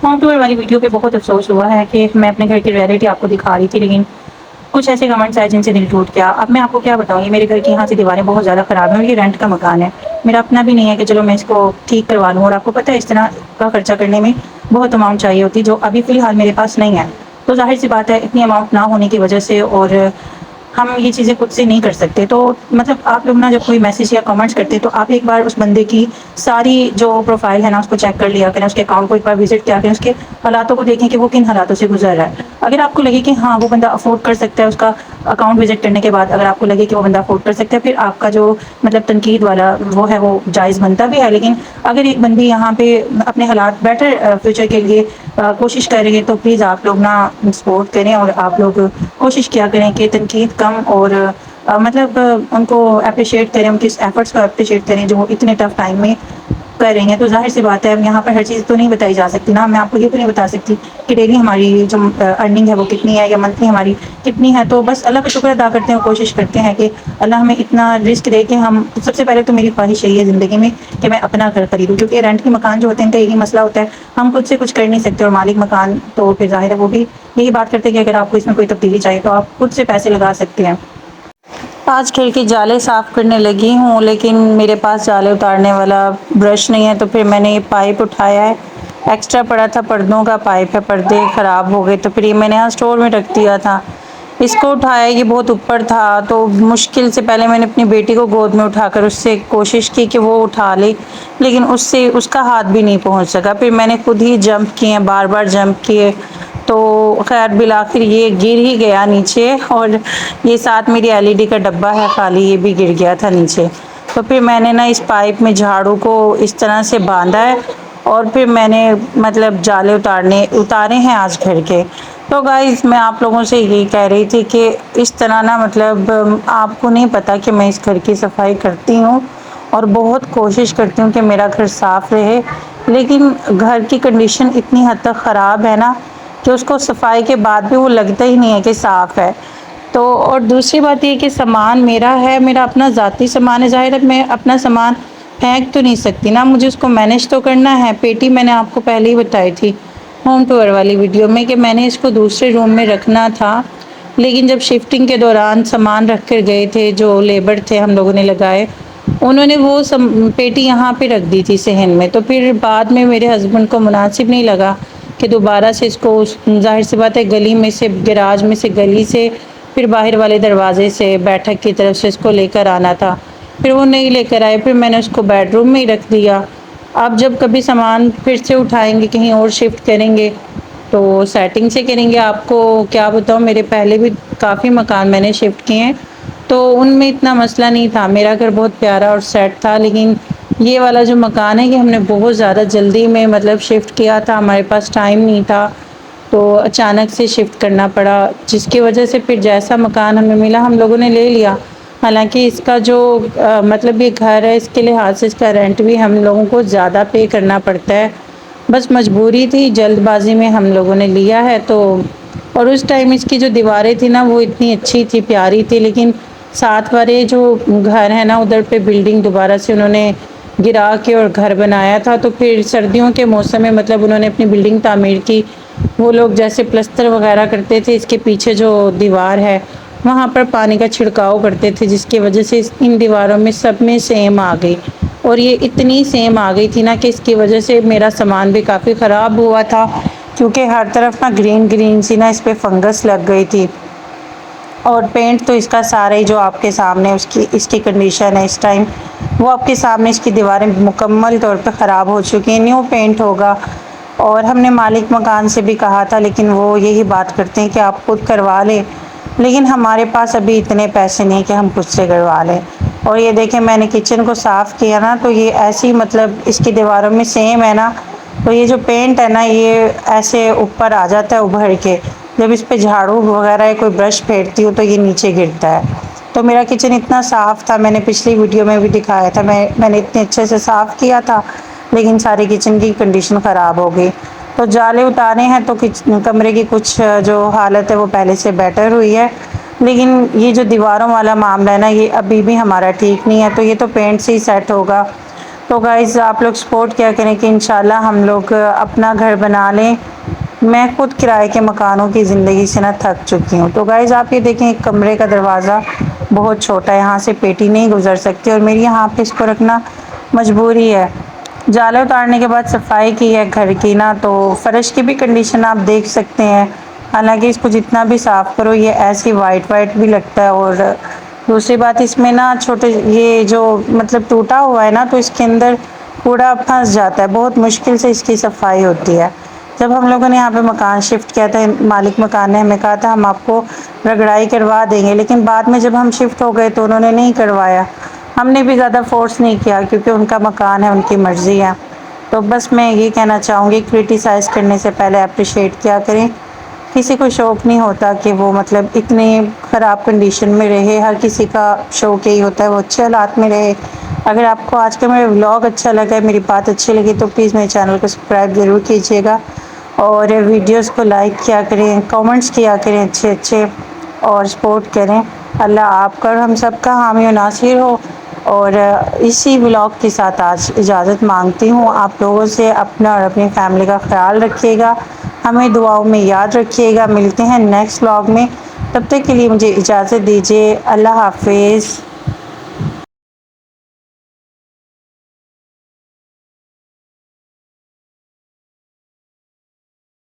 Home tour वाली video पे बहुत अफ़सोस हुआ है कि मैं अपने घर की रियलिटी आपको दिखा रही थी, लेकिन कुछ ऐसे कमेंट्स आए जिनसे दिल टूट गया। अब मैं आपको क्या बताऊँ, ये मेरे घर की यहाँ से दीवारें बहुत ज़्यादा ख़राब हैं और ये रेंट का मकान है। मेरा अपना भी नहीं है कि चलो मैं इसको ठीक करवा लूँ, और आपको पता है इस तरह का खर्चा करने में बहुत अमाउंट चाहिए होती है, जो अभी फ़िलहाल मेरे पास नहीं है। तो ज़ाहिर-सी बात है, इतनी अमाउंट ना होने की वजह से और हम ये चीज़ें खुद से नहीं कर सकते। तो मतलब आप लोग ना जब कोई मैसेज या कमेंट्स करते हैं तो आप एक बार उस बंदे की सारी जो प्रोफ़ाइल है ना उसको चेक कर लिया करें, उसके अकाउंट को एक बार विज़िट किया करें, उसके हालातों को देखें कि वो किन हालातों से गुज़र रहा है। अगर आपको लगे कि हाँ, वो बंदा अफ़ोर्ड कर सकता है, उसका अकाउंट विज़िट करने के बाद अगर आपको लगे कि वो बंदा अफ़ोर्ड कर सकता है, फिर आपका जो मतलब तनकीद वाला वो है वो जायज़ बनता भी है। लेकिन अगर एक बंदी यहाँ पे अपने हालात बेटर फ्यूचर के लिए कोशिश कर रही है, तो प्लीज़ आप लोग ना सपोर्ट करें और आप लोग कोशिश किया करें कि तनकीद कम और मतलब उनको एप्रिशिएट करें, उनकी इस एफर्ट्स को एप्रिशिएट करें जो वो इतने टफ टाइम में कर रही हैं। तो ज़ाहिर-सी बात है, अब यहाँ पर हर चीज़ तो नहीं बताई जा सकती ना, मैं आपको ये तो नहीं बता सकती कि डेली हमारी जो अर्निंग है वो कितनी है या मंथली हमारी कितनी है। तो बस अल्लाह का शुक्र अदा करते हैं और कोशिश करते हैं कि अल्लाह हमें इतना रिस्क दे कि हम सबसे पहले तो मेरी ख्वाहिश यही है ज़िंदगी में कि मैं अपना घर खरीदूँ, क्योंकि रेंट के मकान जो होते हैं, इनका यही मसला होता है, हम खुद से कुछ कर नहीं सकते, और मालिक मकान तो फिर ज़ाहिर है वो भी यही बात करते हैं कि अगर आपको इसमें कोई तब्दीली चाहिए तो आप खुद से पैसे लगा सकते हैं। आज खिड़ की जाले साफ़ करने लगी हूँ, लेकिन मेरे पास जाले उतारने वाला ब्रश नहीं है, तो फिर मैंने ये पाइप उठाया है। एक्स्ट्रा पड़ा था, पर्दों का पाइप है, पर्दे ख़राब हो गए तो फिर ये मैंने यहाँ स्टोर में रख दिया था। इसको उठाया, ये बहुत ऊपर था, तो मुश्किल से पहले मैंने अपनी बेटी को गोद में उठाकर उससे कोशिश की कि वो उठा ले, लेकिन उससे उसका हाथ भी नहीं पहुँच सका। फिर मैंने खुद ही जंप किए, बार-बार जंप किए, तो खैर बिलाखिर ये गिर ही गया नीचे, और ये साथ मेरी एलईडी का डब्बा है खाली, ये भी गिर गया था नीचे। तो फिर मैंने ना इस पाइप में झाड़ू को इस तरह से बांधा है, और फिर मैंने मतलब जाले उतारे हैं आज घर के। तो गाइस, मैं आप लोगों से यही कह रही थी कि इस तरह ना मतलब आपको नहीं पता कि मैं इस घर की सफाई करती हूँ और बहुत कोशिश करती हूँ कि मेरा घर साफ़ रहे, लेकिन घर की कंडीशन इतनी हद तक ख़राब है ना कि उसको सफाई के बाद भी वो लगता ही नहीं है कि साफ़ है। तो और दूसरी बात ये कि सामान मेरा है, मेरा अपना ज़ाती सामान है, ज़ाहिर है मैं अपना सामान फेंक तो नहीं सकती ना, मुझे उसको मैनेज तो करना है। पेटी मैंने आपको पहले ही बताई थी होम टूर वाली वीडियो में कि मैंने इसको दूसरे रूम में रखना था, लेकिन जब शिफ्टिंग के दौरान सामान रख कर गए थे, जो लेबर थे हम लोगों ने लगाए, उन्होंने वो पेटी यहाँ पे रख दी थी सहन में। तो फिर बाद में मेरे हस्बैंड को मुनासिब नहीं लगा कि दोबारा से इसको ज़ाहिर सी बात है गली में से, गैराज में से, गली से फिर बाहर वाले दरवाजे से बैठक की तरफ से इसको लेकर आना था। फिर वो नहीं लेकर आए, फिर मैंने उसको बेडरूम में ही रख दिया। अब जब कभी सामान फिर से उठाएंगे, कहीं और शिफ्ट करेंगे, तो सेटिंग से करेंगे। आपको क्या बताऊँ, मेरे पहले भी काफ़ी मकान मैंने शिफ्ट किए हैं, तो उनमें इतना मसला नहीं था, मेरा घर बहुत प्यारा और सेट था। लेकिन ये वाला जो मकान है, ये हमने बहुत ज़्यादा जल्दी में मतलब शिफ्ट किया था, हमारे पास टाइम नहीं था, तो अचानक से शिफ्ट करना पड़ा, जिसकी वजह से फिर जैसा मकान हमें मिला हम लोगों ने ले लिया। हालांकि इसका जो मतलब ये घर है, इसके लिहाज से इसका रेंट भी हम लोगों को ज़्यादा पे करना पड़ता है। बस मजबूरी थी, जल्दबाजी में हम लोगों ने लिया है। तो और उस टाइम इसकी जो दीवारें थी ना वो इतनी अच्छी थी, प्यारी थी, लेकिन साथ वाले जो घर है ना उधर पे बिल्डिंग दोबारा से उन्होंने गिरा के और घर बनाया था, तो फिर सर्दियों के मौसम में मतलब उन्होंने अपनी बिल्डिंग तामीर की। वो लोग जैसे प्लस्तर वगैरह करते थे, इसके पीछे जो दीवार है वहाँ पर पानी का छिड़काव करते थे, जिसकी वजह से इन दीवारों में सब में सेम आ गई, और ये इतनी सेम आ गई थी ना कि इसकी वजह से मेरा सामान भी काफ़ी ख़राब हुआ था, क्योंकि हर तरफ ना ग्रीन ग्रीन सी ना इस पर फंगस लग गई थी। और पेंट तो इसका सारा ही जो आपके सामने उसकी इसकी कंडीशन है इस टाइम, वो आपके सामने इसकी दीवारें मुकम्मल तौर पे ख़राब हो चुकी हैं, न्यू पेंट होगा। और हमने मालिक मकान से भी कहा था, लेकिन वो यही बात करते हैं कि आप खुद करवा लें, लेकिन हमारे पास अभी इतने पैसे नहीं कि हम खुद से करवा लें। और ये देखें, मैंने किचन को साफ़ किया ना, तो ये ऐसी मतलब इसकी दीवारों में सेम है ना, तो ये जो पेंट है ना ये ऐसे ऊपर आ जाता है उभर के, जब इस पे झाड़ू वगैरह या कोई ब्रश फेरती हूँ तो ये नीचे गिरता है। तो मेरा किचन इतना साफ़ था, मैंने पिछली वीडियो में भी दिखाया था, मैंने इतने अच्छे से साफ़ किया था, लेकिन सारे किचन की कंडीशन ख़राब हो गई। तो जाले उतारे हैं, तो कमरे की कुछ जो हालत है वो पहले से बेटर हुई है, लेकिन ये जो दीवारों वाला मामला है ना ये अभी भी हमारा ठीक नहीं है, तो ये तो पेंट से ही सेट होगा। तो गाइज़ आप लोग सपोर्ट किया करें कि इंशाल्लाह हम लोग अपना घर बना लें। मैं खुद किराए के मकानों की ज़िंदगी से ना थक चुकी हूँ। तो गाइज़ आप ये देखें, एक कमरे का दरवाज़ा बहुत छोटा है, यहाँ से पेटी नहीं गुजर सकती और मेरी यहाँ पे इसको रखना मजबूरी है। जाला उतारने के बाद सफाई की है घर की ना, तो फ़र्श की भी कंडीशन आप देख सकते हैं। हालांकि इसको जितना भी साफ़ करो ये ऐसे वाइट वाइट भी लगता है। और दूसरी बात, इसमें ना छोटे ये जो मतलब टूटा हुआ है ना, तो इसके अंदर कूड़ा फंस जाता है, बहुत मुश्किल से इसकी सफाई होती है। जब हम लोगों ने यहाँ पे मकान शिफ्ट किया था, मालिक मकान ने हमें कहा था हम आपको रगड़ाई करवा देंगे, लेकिन बाद में जब हम शिफ्ट हो गए तो उन्होंने नहीं करवाया। हमने भी ज़्यादा फोर्स नहीं किया क्योंकि उनका मकान है, उनकी मर्ज़ी है। तो बस मैं ये कहना चाहूँगी, क्रिटिसाइज़ करने से पहले अप्रिशिएट किया करें। किसी को शौक़ नहीं होता कि वो मतलब इतने ख़राब कंडीशन में रहे। हर किसी का शौक़ यही होता है वो अच्छे हालात में रहे। अगर आपको आज का मेरा व्लॉग अच्छा लगा है, मेरी बात अच्छी लगी, तो प्लीज़ मेरे चैनल को सब्सक्राइब ज़रूर कीजिएगा और वीडियोस को लाइक किया करें, कमेंट्स किया करें अच्छे अच्छे, और सपोर्ट करें। अल्लाह आपका और हम सब का हामी और नासिर हो। और इसी व्लॉग के साथ आज इजाज़त मांगती हूँ आप लोगों से। अपना और अपनी फैमिली का ख्याल रखिएगा, हमें दुआओं में याद रखिएगा। मिलते हैं नेक्स्ट व्लॉग में, तब तक के लिए मुझे इजाज़त दीजिए। अल्लाह हाफिज़।